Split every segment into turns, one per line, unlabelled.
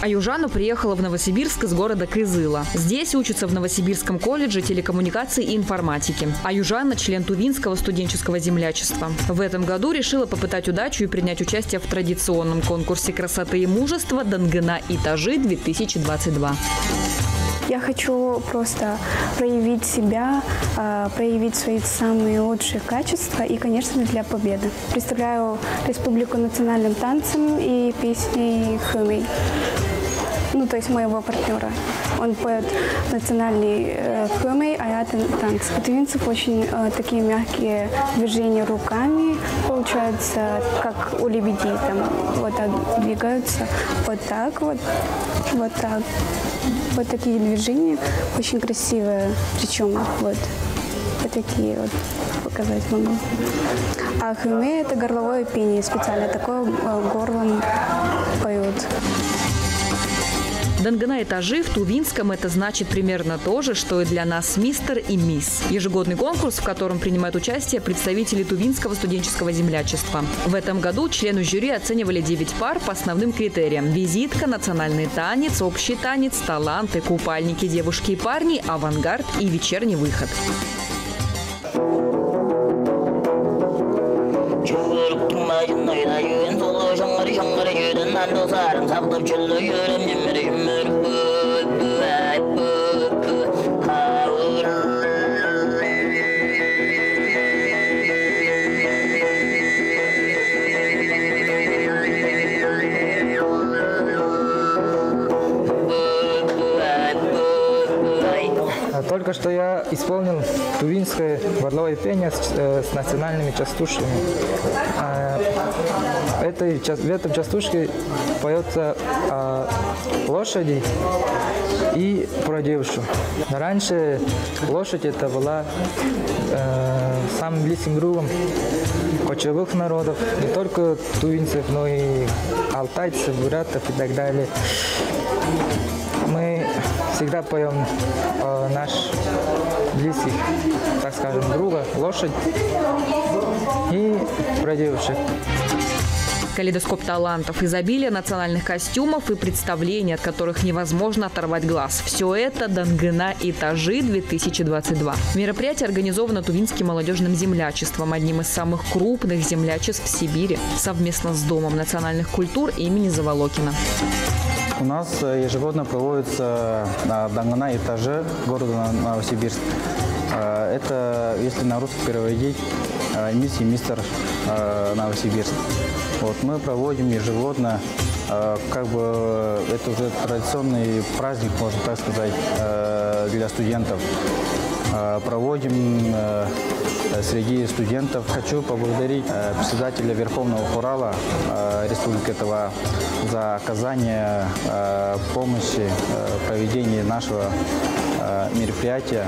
А Южана приехала в Новосибирск из города Кызыла. Здесь учится в Новосибирском колледже телекоммуникации и информатики. А Южана – член Тувинского студенческого землячества. В этом году решила попытать удачу и принять участие в традиционном конкурсе красоты и мужества «Дангына и Тажи-2022».
Я хочу просто проявить себя, проявить свои самые лучшие качества и, конечно, для победы. Представляю республику национальным танцем и песней «Хымей». Ну, то есть моего партнера. Он поет национальный хымей, а я танцы. У тувинцев очень такие мягкие движения руками, получается, как у лебедей. Там вот так двигаются, вот так вот, вот так. Вот такие движения, очень красивые, причем вот такие вот показать могу. А хымей – это горловое пение, специально такое горлом поют.
Дангына и Тажи в Тувинском – это значит примерно то же, что и для нас мистер и мисс. Ежегодный конкурс, в котором принимают участие представители Тувинского студенческого землячества. В этом году члены жюри оценивали 9 пар по основным критериям: визитка, национальный танец, общий танец, таланты, купальники девушки и парни, авангард и вечерний выход.
Только что я исполнил тувинское горловое пение с национальными частушками. В этом частушке поется о лошади и про девушку. Раньше лошадь это была самым близким другом кочевых народов, не только тувинцев, но и алтайцев, бурятов и так далее. Мы всегда поем наш близких, так скажем, друга, лошадь и про девушек.
Калейдоскоп талантов, изобилие национальных костюмов и представлений, от которых невозможно оторвать глаз. Все это «Дангына и Тажи-2022». Мероприятие организовано Тувинским молодежным землячеством, одним из самых крупных землячеств в Сибири, совместно с Домом национальных культур имени Заволокина.
У нас ежегодно проводится Дангына и Тажи города Новосибирск. Это, если на русский переводить, мисс и мистер Новосибирск. Вот, мы проводим ежегодно, как бы это уже традиционный праздник, можно так сказать, для студентов. Проводим среди студентов. Хочу поблагодарить председателя Верховного Хурала Республики Тыва за оказание помощи в проведении нашего мероприятия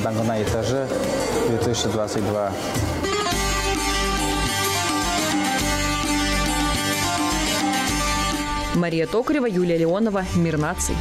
«Дангына и Тажи-2022».
Мария Токарева, Юлия Леонова. Мир наций.